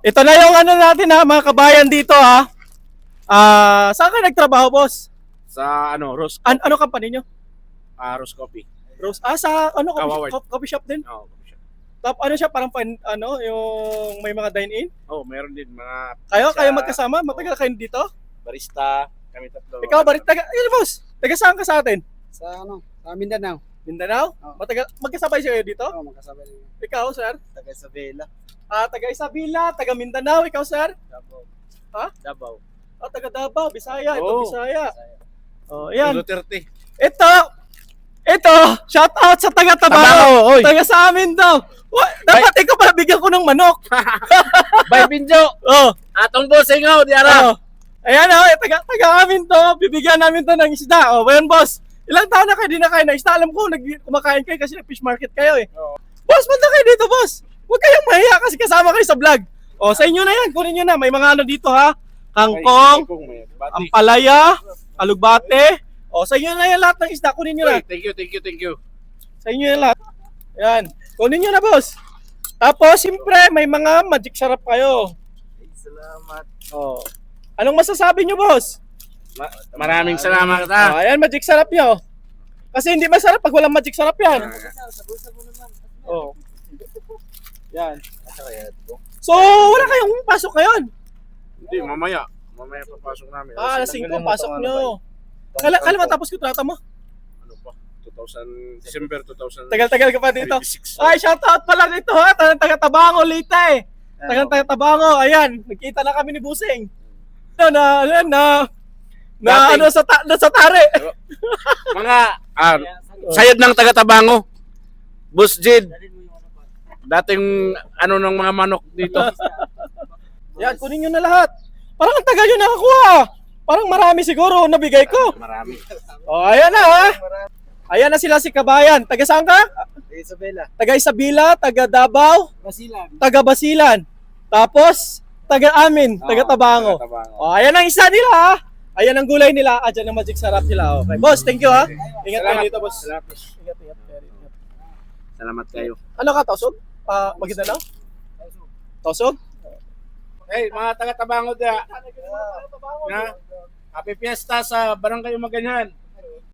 Ito na yung ano natin ha, mga kabayan dito ha. Saan ka nagtrabaho, boss? Sa ano, Rose, Ano company nyo? Rose Coffee. Rose. Sa ano, Kawawad. coffee shop din? Oo, coffee shop. Ano siya, parang yung may mga dine-in? Oh, meron din mga Kayo magkasama? Matagal kayo dito? barista, kami tatlo. Ikaw, boss? Taga saan ka sa atin? Sa ano? Sa Mindanao. Mindanao? Oo. Magkasabay siya dito? Oo, magkasabay rin. Ikaw, sir? Taga Isabela. Taga Isabela, taga Mindanao. Ikaw, sir? Davao. Ha? Davao. Taga Davao, Bisaya. Ito, Oo. Bisaya. Yan. Duterte. Ito, shout out sa taga Tabaco. oy. Taga sa amin daw. Dapat ikaw pala bigyan ko ng manok. Bay Binjo. Oh. Atong bossing out, diara. Oh. Ayan taga amin to. Bibigyan namin to ng isda. Oh, ayan boss. Ilang taon na kayo di na kayo na isda? Alam ko, kumakain kayo kasi nag-fish market kayo eh. Oo. Boss, punta kayo dito, boss. Huwag kayong mahiya kasi kasama kayo sa vlog. Oh, sa inyo na yan. Kunin nyo na. May mga ano dito ha. Kangkong, ampalaya, alugbate. Oh, sa inyo na yan lahat ng isda. Kunin nyo na. Thank you. Sa inyo yan lahat. Yan. Kunin nyo na, boss. Tapos, siyempre, may mga magic sarap kayo. Salamat. Oh. Anong masasabi nyo, boss? Maraming salamat Oh, ayan, magic sarap nyo. Kasi hindi masarap pag walang magic sarap yan. Sa bulsa mo naman. Oh. Yan. Asa kaya ito? So, wala kayong pasok ngayon. Hindi, mamaya. Mamaya papasok namin. Alas 5, pasok nyo. Kala matapos kontrata mo? Ano pa? December 2000. Tagal-tagal ka pa dito. 26. Ay, shoutout pa lang ito ha. Taga-Tabango, Leyte. Taga-Tabango, ayan. Nagkita na kami ni Busing. Sa tare. Mga sayad ng taga-Tabango. Boss Jid. Dating ano ng mga manok dito. Yan, kunin nyo na lahat. Parang ang tagal nyo nakakuha. Parang marami siguro nabigay ko. Marami. O, ayan na ha. Ayan na sila si Kabayan. Taga saan ka? Taga Isabela. Taga Isabela, taga Davao, Basilan. taga Basilan. Tapos, taga amin, taga Tabango. O, ayan ang isa nila ha. Ayan ang gulay nila. Dyan ang magic sarap nila. Okay. Boss, thank you ha. Ingat kayo dito, boss. Ingat. Salamat kayo. Ano ka, Tosog? Maganda na? Tosog? Hey, mga taga-Tabango dia. Na, happy fiesta sa Barangay Maganyan.